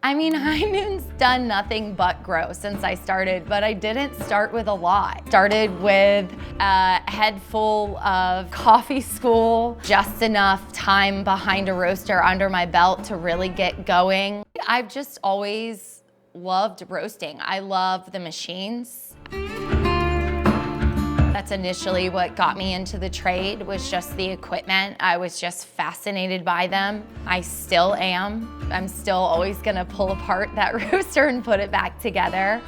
I mean, Highnoon's done nothing but grow since I started, but I didn't start with a lot. Started with a head full of coffee school, just enough time behind a roaster under my belt to really get going. I've just always loved roasting. I love the machines. That's initially what got me into the trade, was just the equipment. I was just fascinated by them. I still am. I'm still always gonna pull apart that roaster and put it back together.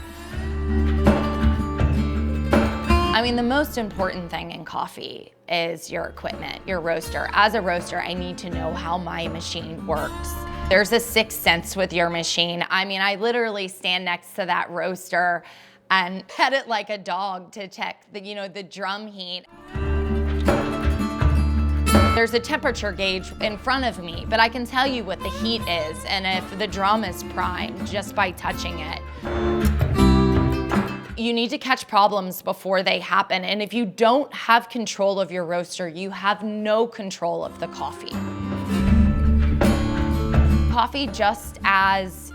I mean, the most important thing in coffee is your equipment, your roaster. As a roaster, I need to know how my machine works. There's a sixth sense with your machine. I mean, I literally stand next to that roaster and pet it like a dog to check the drum heat. There's a temperature gauge in front of me, but I can tell you what the heat is and if the drum is primed just by touching it. You need to catch problems before they happen, and if you don't have control of your roaster, you have no control of the coffee. Coffee, just as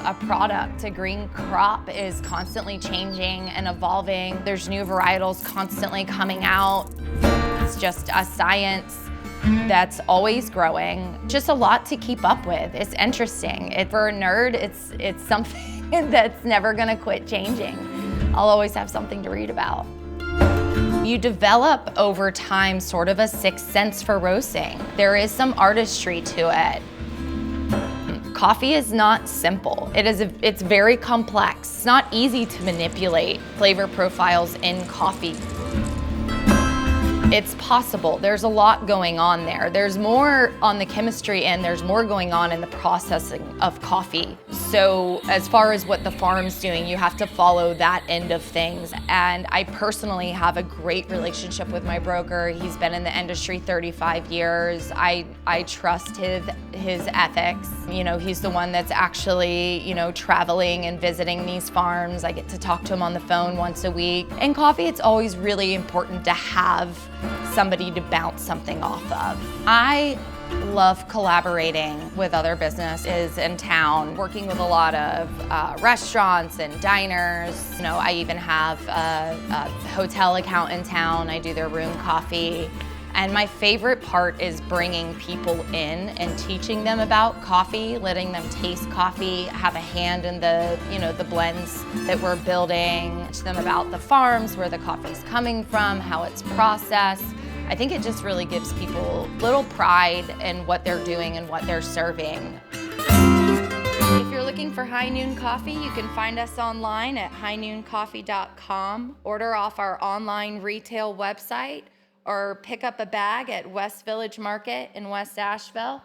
a product, a green crop, is constantly changing and evolving. There's new varietals constantly coming out. It's just a science that's always growing. Just a lot to keep up with. It's interesting. For a nerd, it's something that's never gonna quit changing. I'll always have something to read about. You develop over time sort of a sixth sense for roasting. There is some artistry to it. Coffee is not simple. It's very complex. It's not easy to manipulate flavor profiles in coffee. It's possible. There's a lot going on there. There's more on the chemistry end, there's more going on in the processing of coffee. So as far as what the farm's doing, you have to follow that end of things. And I personally have a great relationship with my broker. He's been in the industry 35 years. I trust his ethics. He's the one that's actually, traveling and visiting these farms. I get to talk to him on the phone once a week. In coffee, it's always really important to have somebody to bounce something off of. I love collaborating with other businesses in town, working with a lot of restaurants and diners. I even have a hotel account in town. I do their room coffee. And my favorite part is bringing people in and teaching them about coffee, letting them taste coffee, have a hand in the blends that we're building, teach them about the farms, where the coffee's coming from, how it's processed. I think it just really gives people little pride in what they're doing and what they're serving. If you're looking for Highnoon Coffee, you can find us online at highnooncoffee.com, order off our online retail website, or pick up a bag at West Village Market in West Asheville.